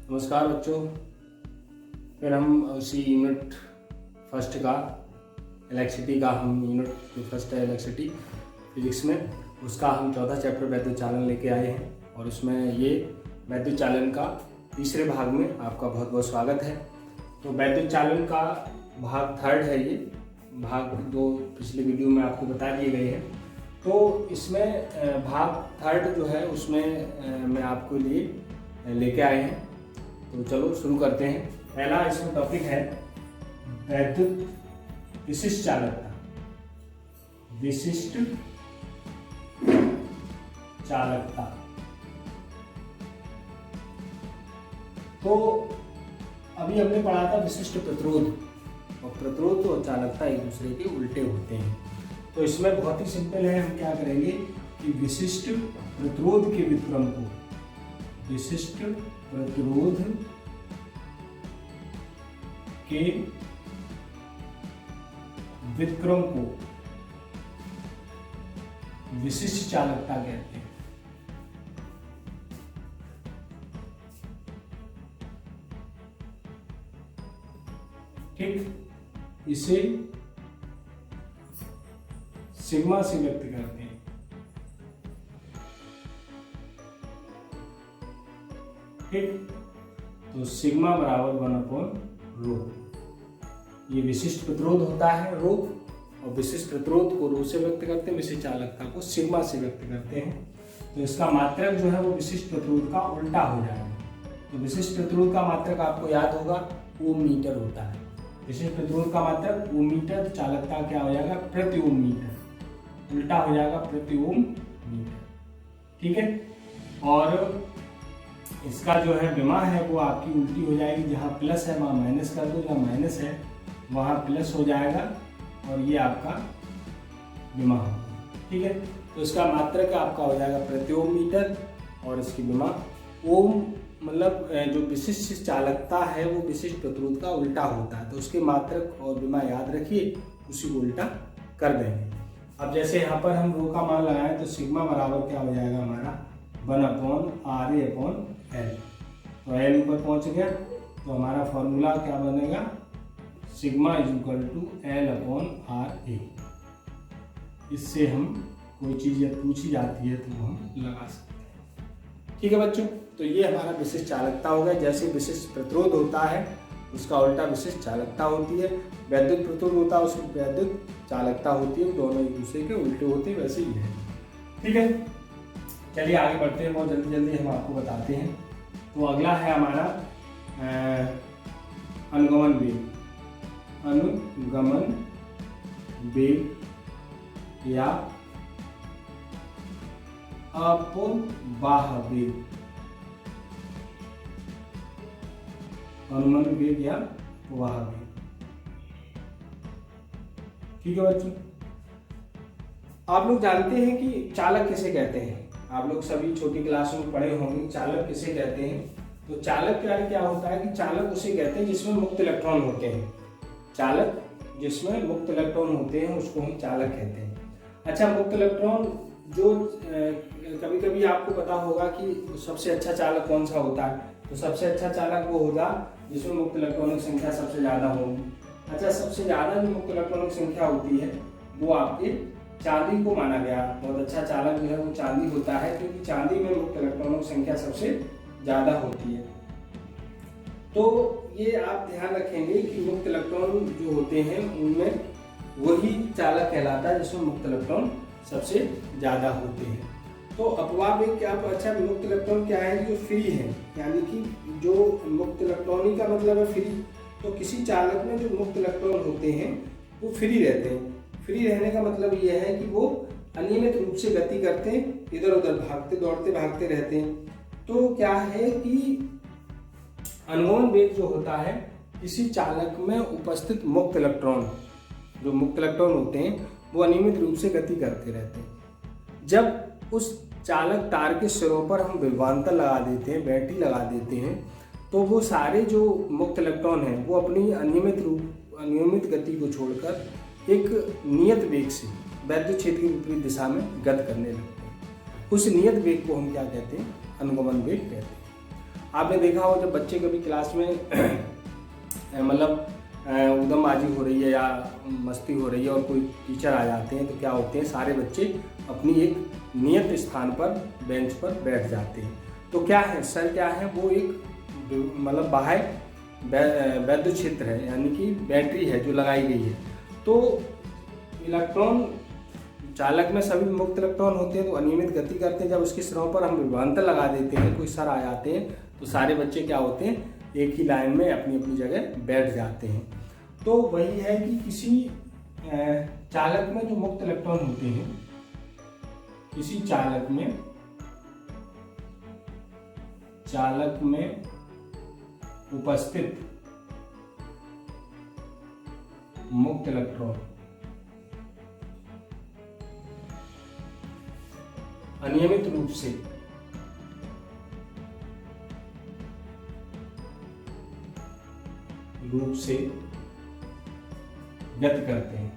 नमस्कार बच्चों। फिर हम उसी यूनिट फर्स्ट का इलेक्ट्रिसिटी का हम यूनिट जो फर्स्ट है इलेक्ट्रिसिटी फिजिक्स में, उसका हम 14 चैप्टर वैद्युत चालन लेके आए हैं और उसमें ये वैद्युत चालन का तीसरे भाग में आपका बहुत बहुत स्वागत है। तो वैद्युत चालन का भाग थर्ड है, ये भाग 2 पिछले वीडियो में आपको बता दिए गए हैं। तो इसमें भाग थर्ड जो है उसमें मैं आपके लिए लेके आए हैं। तो चलो शुरू करते हैं। पहला इसमें टॉपिक है वैद्युत विशिष्ट चालकता। विशिष्ट चालकता तो अभी हमने पढ़ा था विशिष्ट प्रतिरोध, और प्रतिरोध और चालकता एक दूसरे के उल्टे होते हैं। तो इसमें बहुत ही सिंपल है, हम क्या करेंगे कि विशिष्ट प्रतिरोध के व्युत्क्रम को, विशिष्ट प्रतिरोध के व्युत्क्रम को विशिष्ट चालकता कहते हैं। ठीक, इसे सिग्मा से व्यक्त करते हैं। ठीक, तो सिग्मा बराबर 1/ρ। ये विशिष्ट प्रतिरोध होता है ρ, और विशिष्ट प्रतिरोध को ρ से व्यक्त करते हैं, विशिष्ट चालकता को सिग्मा से व्यक्त करते हैं। तो इसका मात्रक जो है वो विशिष्ट प्रतिरोध का उल्टा हो जाएगा। तो विशिष्ट प्रतिरोध का मात्रक आपको याद होगा ओम मीटर होता है। विशिष्ट प्रतिरोध का मात्रक ओम मीटर, चालकता क्या हो जाएगा प्रति ओम मीटर, उल्टा हो जाएगा प्रति ओम मीटर। ठीक है, और इसका जो है विमा है वो आपकी उल्टी हो जाएगी, जहाँ प्लस है वहाँ माइनस कर दो, जहाँ माइनस है वहाँ प्लस हो जाएगा, और ये आपका विमा होगा। ठीक है, तो इसका मात्रक आपका हो जाएगा प्रति ओम मीटर, और इसकी विमा ओम मतलब जो विशिष्ट चालकता है वो विशिष्ट प्रतिरोध का उल्टा होता है। तो उसके मात्रक और विमा याद रखिए, उसी को उल्टा कर देंगे। अब जैसे यहाँ पर हम ρ का मान लगाएं तो सिग्मा बराबर क्या हो जाएगा हमारा 1/RA/L। तो L ऊपर पहुँच गया, तो हमारा फॉर्मूला क्या बनेगा, सिग्मा L/RA। इससे हम कोई चीज़ जब पूछी जाती है तो हम लगा सकते हैं। ठीक है बच्चों, तो ये हमारा विशिष्ट चालकता हो गया। जैसे विशिष्ट प्रतिरोध होता है उसका उल्टा विशिष्ट चालकता होती है, वैद्युत प्रतिरोध होता है उसकी वैद्युत चालकता होती है, दोनों एक दूसरे के उल्टे होते हैं, वैसे ही है। ठीक है, चलिए आगे बढ़ते हैं, बहुत जल्दी जल्दी हम आपको बताते हैं। तो अगला है हमारा अनुगमन वेग। अनुगमन वेग या अपवाह वेग। अनुगमन वेग या अपवाह वेग। ठीक है बच्चों, आप लोग जानते हैं कि चालक किसे कहते हैं। आप लोग सभी छोटी क्लासों में पढ़े होंगे चालक किसे कहते हैं। तो चालक क्या होता है कि चालक उसे कहते हैं जिसमें मुक्त इलेक्ट्रॉन होते हैं। चालक जिसमें मुक्त इलेक्ट्रॉन होते हैं उसको हम चालक कहते हैं। अच्छा, मुक्त इलेक्ट्रॉन जो कभी कभी आपको पता होगा कि सबसे अच्छा चालक कौन सा होता है। तो सबसे अच्छा चालक वो होगा जिसमें मुक्त इलेक्ट्रॉनों की संख्या सबसे ज़्यादा होगी। अच्छा, सबसे ज़्यादा जो मुक्त इलेक्ट्रॉनों की संख्या होती है वो आपके चांदी को माना गया। बहुत अच्छा चालक जो है वो चांदी होता है, क्योंकि चांदी में मुक्त इलेक्ट्रॉनों की संख्या सबसे ज़्यादा होती है। तो ये आप ध्यान रखेंगे कि मुक्त इलेक्ट्रॉन जो होते हैं उनमें वही चालक कहलाता है जिसमें मुक्त इलेक्ट्रॉन सबसे ज़्यादा होते हैं। तो अपवाह वेग क्या, अच्छा मुक्त इलेक्ट्रॉन क्या है, जो फ्री है, यानी कि जो मुक्त इलेक्ट्रॉन ही का मतलब है फ्री। तो किसी चालक में जो मुक्त इलेक्ट्रॉन होते हैं वो फ्री रहते हैं। फ्री रहने का मतलब ये है कि वो अनियमित रूप से गति करते हैं, इधर उधर भागते दौड़ते भागते रहते हैं। तो क्या है कि अनुगमन वेग जो होता है किसी चालक में उपस्थित मुक्त इलेक्ट्रॉन, जो मुक्त इलेक्ट्रॉन होते हैं वो अनियमित रूप से गति करते रहते हैं। जब उस चालक तार के सिरों पर हम विभवांतर लगा देते हैं, बैटरी लगा देते हैं, तो वो सारे जो मुक्त इलेक्ट्रॉन हैं वो अपनी अनियमित गति को छोड़कर एक नियत वेग से वैद्युत क्षेत्र की विपरीत दिशा में गति करने लगते हैं। उस नियत वेग को हम क्या कहते हैं, अनुगमन वेग कहते हैं। आपने देखा हो जब बच्चे कभी क्लास में मतलब उधमबाजी हो रही है या मस्ती हो रही है और कोई टीचर आ जाते हैं तो क्या होते हैं, सारे बच्चे अपनी एक नियत स्थान पर बेंच पर बैठ जाते हैं। तो क्या है सर, क्या है वो एक मतलब बाह्य वैद्युत क्षेत्र है, यानी कि बैटरी है जो लगाई गई है। तो इलेक्ट्रॉन चालक में सभी मुक्त इलेक्ट्रॉन होते हैं तो अनियमित गति करते हैं। जब उसके सिरों पर हम विभवांतर लगा देते हैं, कोई सर आ जाते हैं तो सारे बच्चे क्या होते हैं, एक ही लाइन में अपनी अपनी जगह बैठ जाते हैं। तो वही है कि किसी चालक में जो मुक्त इलेक्ट्रॉन होते हैं, किसी चालक में उपस्थित मुक्त इलेक्ट्रॉन अनियमित रूप से गति करते हैं।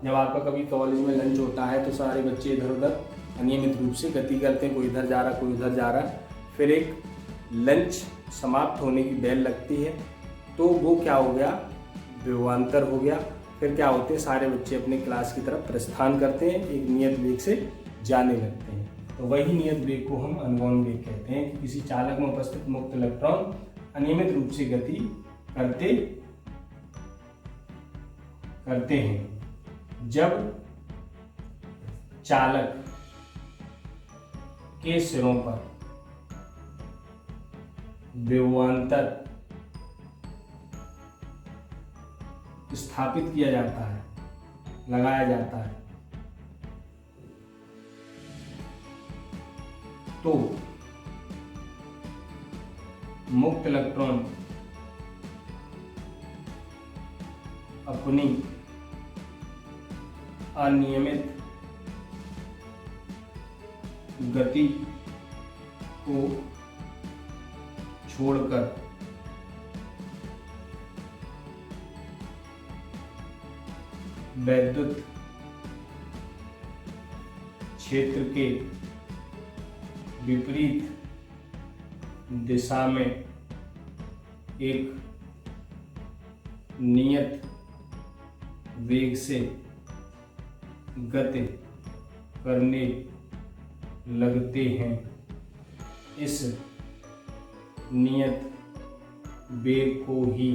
जब आपका कभी कॉलेज में लंच होता है तो सारे बच्चे इधर उधर अनियमित रूप से गति करते हैं, कोई इधर जा रहा कोई उधर जा रहा है। फिर एक लंच समाप्त होने की बेल लगती है तो वो क्या हो गया, विभवांतर हो गया। फिर क्या होते हैं, सारे बच्चे अपने क्लास की तरफ प्रस्थान करते हैं, एक नियत वेग से जाने लगते हैं। तो वही नियत वेग को हम अनुगमन वेग कहते हैं कि किसी चालक में उपस्थित मुक्त इलेक्ट्रॉन अनियमित रूप से गति करते हैं। जब चालक के सिरों पर विभवांतर स्थापित किया जाता है, लगाया जाता है, तो मुक्त इलेक्ट्रॉन अपनी अनियमित गति को छोड़कर वैद्युत क्षेत्र के विपरीत दिशा में एक नियत वेग से गति करने लगते हैं। इस नियत वेग को ही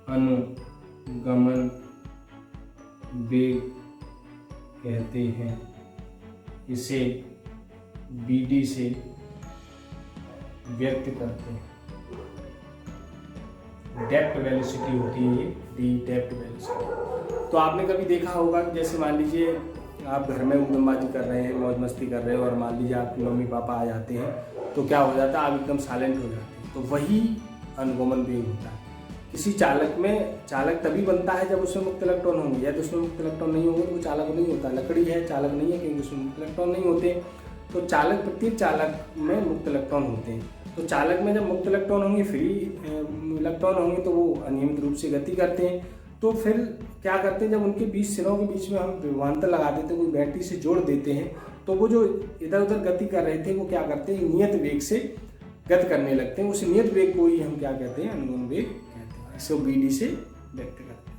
अनुगमन वेग कहते हैं। इसे BD से व्यक्त करते हैं। डेप्थ वेलोसिटी होती है ये, डी डेप्थ वेलोसिटी। तो आपने कभी देखा होगा कि जैसे मान लीजिए आप घर में उद्यमबाजी कर रहे हैं, मौज मस्ती कर रहे हो और मान लीजिए आपके मम्मी पापा आ जाते हैं तो क्या हो जाता है, आप एकदम साइलेंट हो जाते हैं। तो वही अनुगमन वेग होता है। किसी चालक में, चालक तभी बनता है जब उसमें मुक्त इलेक्ट्रॉन होंगे, या तो उसमें मुक्त इलेक्ट्रॉन नहीं होंगे तो वो चालक नहीं होता। लकड़ी है चालक नहीं है क्योंकि उसमें मुक्त इलेक्ट्रॉन नहीं होते। तो चालक, प्रत्येक चालक में मुक्त इलेक्ट्रॉन होते हैं। तो चालक में जब मुक्त इलेक्ट्रॉन होंगे, फ्री इलेक्ट्रॉन होंगे तो वो अनियमित रूप से गति करते हैं। तो फिर क्या करते हैं, जब उनके बीच सिरों के बीच में हम विभवांतर लगा देते हैं, कोई बैटरी से जोड़ देते हैं, तो वो जो इधर उधर गति कर रहे थे वो क्या करते हैं, नियत वेग से गति करने लगते हैं। उस नियत वेग को ही हम क्या कहते हैं, अनुगमन वेग कहते हैं। इसे BD से व्यक्त करते हैं।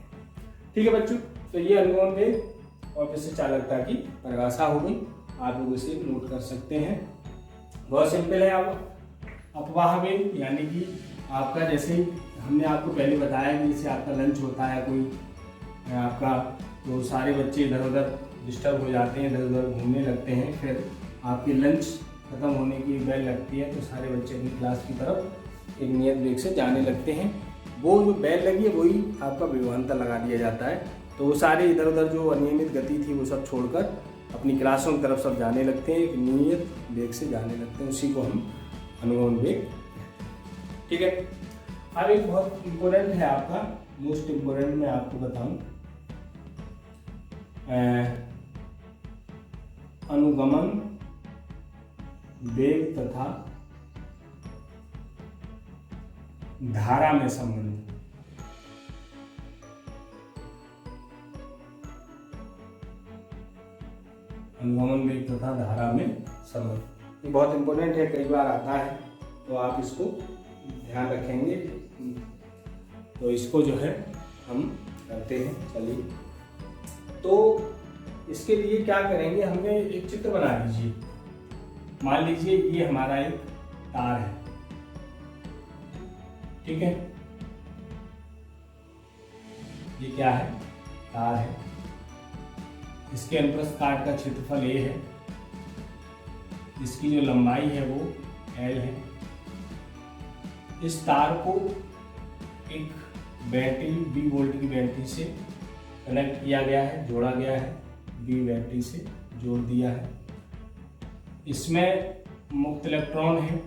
ठीक है बच्चों, तो ये अनुगमन वेग और विशिष्ट चालकता की परिभाषा हो गई। आप लोग इसे नोट कर सकते हैं, बहुत सिंपल है। आप अपवाह वेग यानी कि आपका, जैसे हमने आपको पहले बताया कि जैसे आपका लंच होता है कोई आपका, तो सारे बच्चे इधर उधर डिस्टर्ब हो जाते हैं, इधर उधर घूमने लगते हैं। फिर आपकी लंच खत्म होने की बेल लगती है तो सारे बच्चे अपनी क्लास की तरफ एक नियत वेग से जाने लगते हैं। वो जो बेल लगी है वही आपका विभवांतर लगा दिया जाता है। तो वो सारे इधर उधर जो अनियमित गति थी वो सब छोड़कर अपनी क्लासों की तरफ सब जाने लगते हैं, एक नियत वेग से जाने लगते हैं। उसी को हम अनुगमन वेग। ठीक है, अब एक बहुत इम्पोर्टेंट है आपका, मोस्ट इम्पोर्टेंट मैं आपको बताऊं, अनुगमन वेग तथा धारा में संबंध। अनुगमन वेग तथा धारा में संबंध। ये बहुत इम्पोर्टेंट है, कई बार आता है, तो आप इसको ध्यान रखेंगे। तो इसको जो है हम करते हैं। चलिए, तो इसके लिए क्या करेंगे, हमें एक चित्र बना लीजिए। मान लीजिए ये हमारा एक तार है, ठीक है, ये क्या है, तार है। इसके अनुप्रस्थ काट का क्षेत्रफल A है, इसकी जो लंबाई है वो L है। इस तार को एक बैटरी B वोल्ट की बैटरी से कनेक्ट किया गया है, जोड़ा गया है, B बैटरी से जोड़ दिया है। इसमें मुक्त इलेक्ट्रॉन है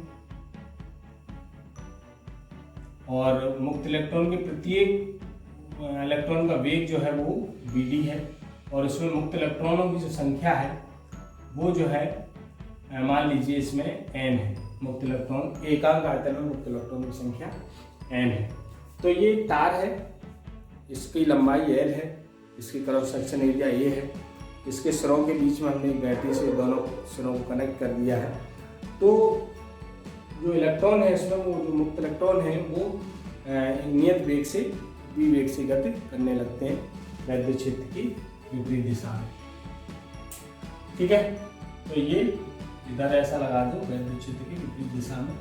और मुक्त इलेक्ट्रॉन के प्रत्येक इलेक्ट्रॉन का वेग जो है वो BD है और इसमें मुक्त इलेक्ट्रॉनों की जो संख्या है वो जो है मान लीजिए इसमें N है। मुक्त इलेक्ट्रॉन, एकांक आयतन में मुक्त इलेक्ट्रॉन की संख्या N है। तो ये तार है, इसकी लंबाई L है, इसकी क्रॉस सेक्शन एरिया A है। इसके सिरों के बीच में हमने बैटरी से दोनों सिरों को कनेक्ट कर दिया है। तो जो इलेक्ट्रॉन है इसमें, वो जो मुक्त इलेक्ट्रॉन है वो नियत वेग से B वेग से गति करने लगते हैं वैद्युत क्षेत्र की विपरीत दिशा में, ठीक है। तो ये इधर ऐसा लगा दो, वैद्युत क्षेत्र की विपरीत दिशा में।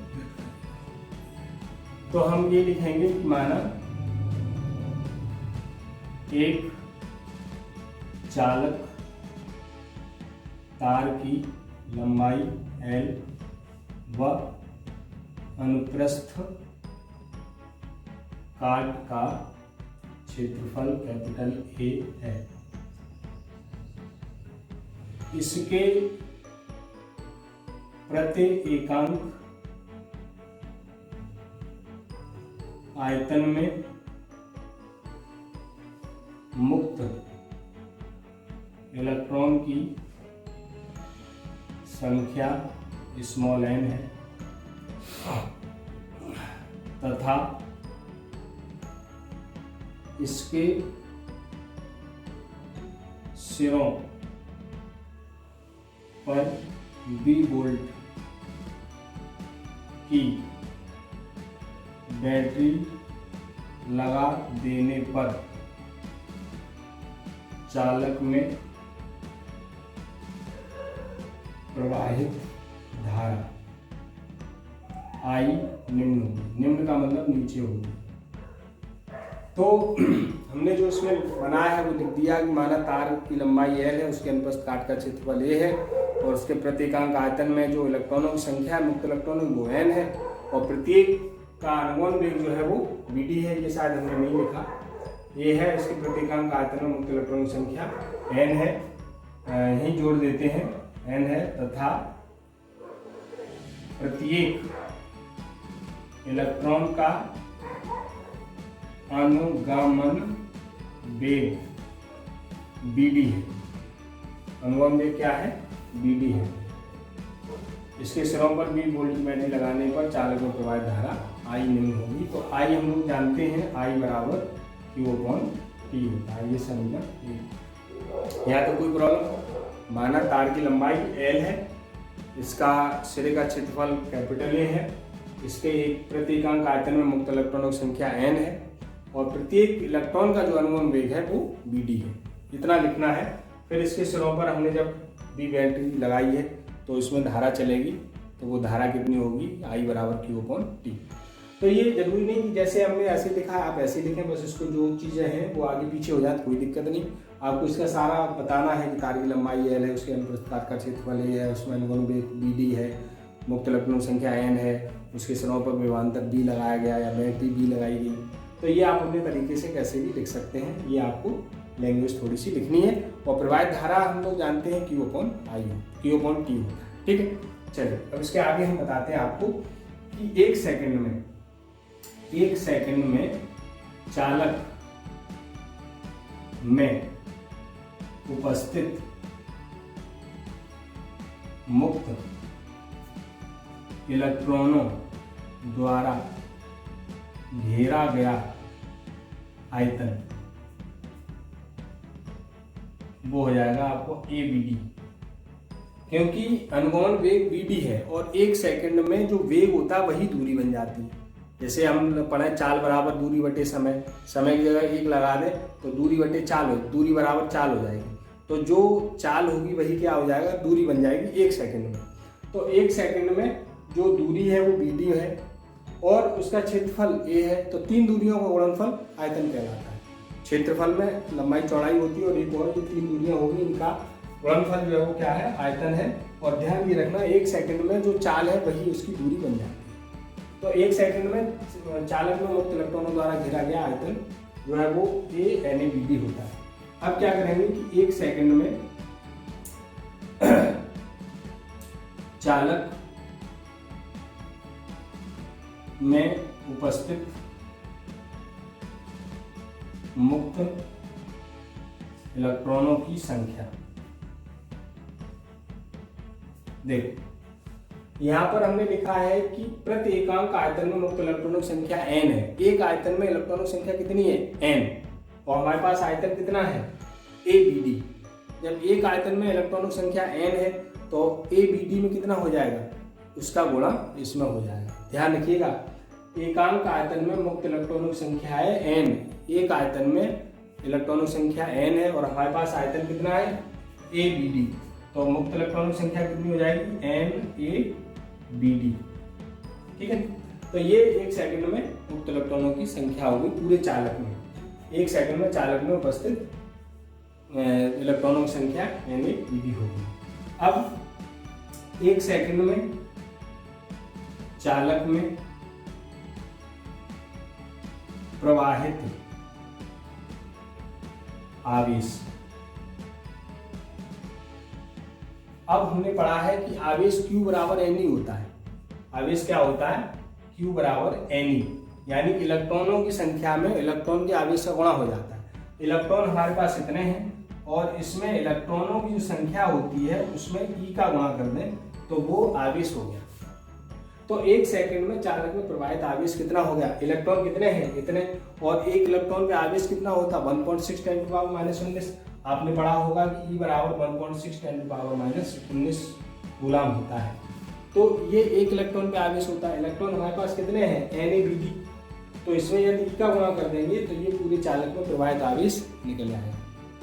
तो हम ये लिखेंगे कि माना एक चालक तार की लंबाई L व अनुप्रस्थ काट का क्षेत्रफल कैपिटल A है। इसके प्रति एकांक आयतन में मुक्त इलेक्ट्रॉन की संख्या स्मॉल n है तथा इसके सिरों पर B वोल्ट की बैटरी लगा देने पर चालक में प्रवाहित धारा I निम्न होगी। निम्न का मतलब नीचे होगी। तो हमने जो इसमें बनाया है वो लिख दिया कि माना तार की लंबाई L है, उसके अनुप्रस्थ काट का क्षेत्रफल A है और उसके प्रत्येकांक आयतन में जो इलेक्ट्रॉनों की संख्या है, मुक्त इलेक्ट्रॉनों की, वो N है और प्रत्येक का अनुगमन वेग जो है वो BD है। ये शायद हमने नहीं लिखा, ये है। इसके प्रत्येकांक आयतन में मुक्त इलेक्ट्रॉनों की संख्या N है, यही जोड़ देते हैं, N है तथा प्रत्येक इलेक्ट्रॉन का अनुगमन वेग BD है। अनुगमन वेग क्या है? BD है। इसके सिरों पर भी वोल्ट की बैटरी लगाने पर चालक में प्रवाहित धारा I निम्न होगी। तो I हम लोग जानते हैं, I बराबर Q/T होता है। ये समीकरण। यहाँ तो कोई प्रॉब्लम? माना तार की लंबाई L है, इसका सिरे का क्षेत्रफल कैपिटल A है, इसके एक प्रत्येकांक आयतन में मुक्त इलेक्ट्रॉनों की संख्या N है और प्रत्येक इलेक्ट्रॉन का जो अनुगमन वेग है वो BD है। इतना लिखना है। फिर इसके सिरों पर हमने जब B बैटरी लगाई है तो इसमें धारा चलेगी, तो वो धारा कितनी होगी? I बराबर Q/T। तो ये जरूरी नहीं कि जैसे हमने ऐसे लिखा है आप ऐसे लिखें, बस इसको जो चीज़ें हैं वो आगे पीछे हो जाए कोई दिक्कत नहीं। आपको इसका सारा बताना है कि तार की लंबाई L है, उसके अनुप्रस्थ काट का क्षेत्रफल A है, उसमें अनुगमन वेग BD है, मुक्त इलेक्ट्रॉन संख्या N है, उसके सिरों पर विभवांतर B लगाया गया या बैटरी B लगाई गई। तो ये आप अपने तरीके से कैसे भी लिख सकते हैं, ये आपको लैंग्वेज थोड़ी सी लिखनी है। और प्रवाहित धारा हम लोग जानते हैं Q/I Q/T होता है, ठीक है। चलिए अब इसके आगे हम बताते हैं आपको कि एक सेकंड में चालक में उपस्थित मुक्त इलेक्ट्रॉनों द्वारा घेरा गया आयतन वो हो जाएगा आपको ABD। क्योंकि अनुगमन वेग bd है और 1 सेकंड में जो वेग होता है वही दूरी बन जाती है। जैसे हम पढ़े चाल बराबर दूरी बटे समय, समय की जगह 1 लगा दें तो दूरी बटे चाल हो, दूरी बराबर चाल हो जाएगी। तो जो चाल होगी वही क्या हो जाएगा, दूरी बन जाएगी 1 सेकंड में। तो 1 सेकंड में जो दूरी है वो bd है और उसका क्षेत्रफल a है। तो 3 दूरियों का गुणनफल आयतन कहलाता है। क्षेत्रफल में लंबाई चौड़ाई होती है और एक और जो 3 दूरियां होगी इनका गुणनफल जो है वो क्या है, आयतन है। और ध्यान ये रखना 1 सेकंड में जो चाल है वही उसकी दूरी बन जाती है। तो 1 सेकंड में चालक में मुक्त इलेक्ट्रॉनों द्वारा घेरा गया आयतन जो है वो a होता है। अब क्या करेंगे कि 1 सेकंड में चालक में उपस्थित मुक्त इलेक्ट्रॉनों की संख्या। देखो यहां पर हमने लिखा है कि प्रति एकांक आयतन में मुक्त इलेक्ट्रॉनों की संख्या n है। एक आयतन में इलेक्ट्रॉनों की संख्या कितनी है, n, और हमारे पास आयतन कितना है, abd। जब एक आयतन में इलेक्ट्रॉनों की संख्या n है तो abd में कितना हो जाएगा, उसका गुणा इसमें हो जाएगा। ध्यान रखिएगा, एकांक आयतन में मुक्त इलेक्ट्रॉनों की संख्या है n, एक आयतन में इलेक्ट्रॉनों की संख्या n है और हमारे पास आयतन कितना है, abd। तो मुक्त इलेक्ट्रॉनों की संख्या कितनी हो जाएगी, NaBd। ठीक है। तो ये 1 सेकंड में मुक्त इलेक्ट्रॉनों की संख्या होगी पूरे चालक में। 1 सेकंड में चालक में उपस्थित इलेक्ट्रॉनों की संख्या NaBd होगी। अब 1 सेकंड में चालक में प्रवाहित आवेश। अब हमने पढ़ा है कि आवेश Q बराबर Ne होता है। आवेश क्या होता है, Q बराबर Ne, यानी इलेक्ट्रॉनों की संख्या में इलेक्ट्रॉन के आवेश का गुणा हो जाता है। इलेक्ट्रॉन हमारे पास इतने हैं और इसमें इलेक्ट्रॉनों की जो संख्या होती है उसमें E का गुणा कर दें तो वो आवेश हो गया। तो 1 सेकंड में चालक में प्रवाहित आवेश कितना हो गया, इलेक्ट्रॉन कितने हैं, इतने, और एक इलेक्ट्रॉन का आवेश कितना होता है, 1.6 × 10⁻⁻19। आपने पढ़ा होगा कि E बराबर 1.6 × 10⁻⁻19 कूलम होता है। तो ये एक इलेक्ट्रॉन पे आवेश होता है। इलेक्ट्रॉन हमारे पास कितने हैं, NaBd। तो इसमें यदि E का गुणा कर देंगे तो ये पूरे चालक में प्रवाहित आवेश निकल आएगा।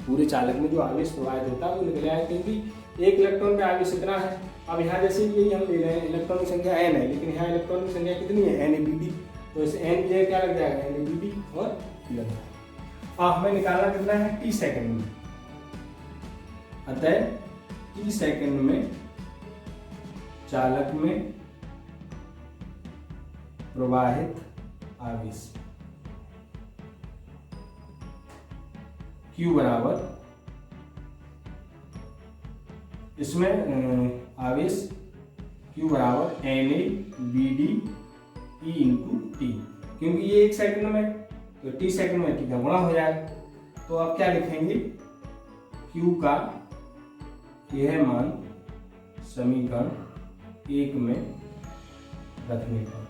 पूरे चालक में जो आवेश प्रवाहित होता है वो निकल आएगा, क्योंकि एक इलेक्ट्रॉन पे आवेश इतना है। अब यहाँ जैसे यही हम ले रहे हैं, इलेक्ट्रॉन की संख्या n है, लेकिन यहाँ इलेक्ट्रॉन की संख्या कितनी है, NaBd। तो इस n की जगह क्या लग जाएगा, NaBd और E लग जाएगा। अब हमें निकालना कितना है, t सेकंड में। अतः t सेकंड में चालक में प्रवाहित आवेश Q बराबर, इसमें आवेश Q बराबर NaBd E × T, क्योंकि ये 1 सेकंड में, तो t सेकंड में t का गुणा हो जाएगा। तो आप क्या लिखेंगे, Q का यह मान समीकरण 1 में रखने पर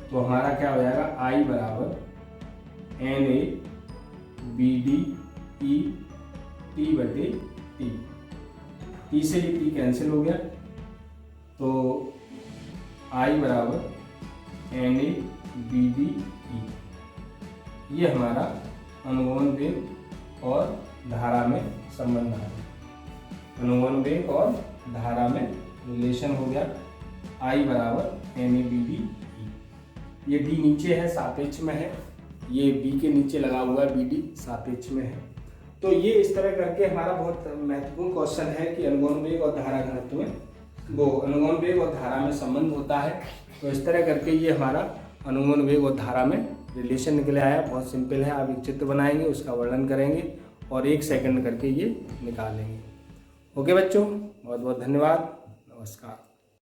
तो हमारा क्या हो जाएगा, I बराबर NaBd E T बटे T। T से ये T कैंसिल हो गया, तो I बराबर NaBd E। ये हमारा अनुगमन वेग और धारा में संबंध है। अनुगमन वेग और धारा में रिलेशन हो गया, I बराबर NaBd E। ये B नीचे है, सापेक्ष में है, ये B के नीचे लगा हुआ है, BD सापेक्ष में है। तो ये इस तरह करके हमारा बहुत महत्वपूर्ण क्वेश्चन है कि अनुगमन वेग और धारा घनत्व में, वो अनुगमन वेग और धारा में संबंध होता है। तो इस तरह करके ये हमारा अनुगमन वेग और धारा में रिलेशन निकले आया। बहुत सिंपल है, आप एक चित्र बनाएंगे, उसका वर्णन करेंगे और 1 सेकंड करके ये निकालेंगे। ओके बच्चों, बहुत बहुत धन्यवाद, नमस्कार।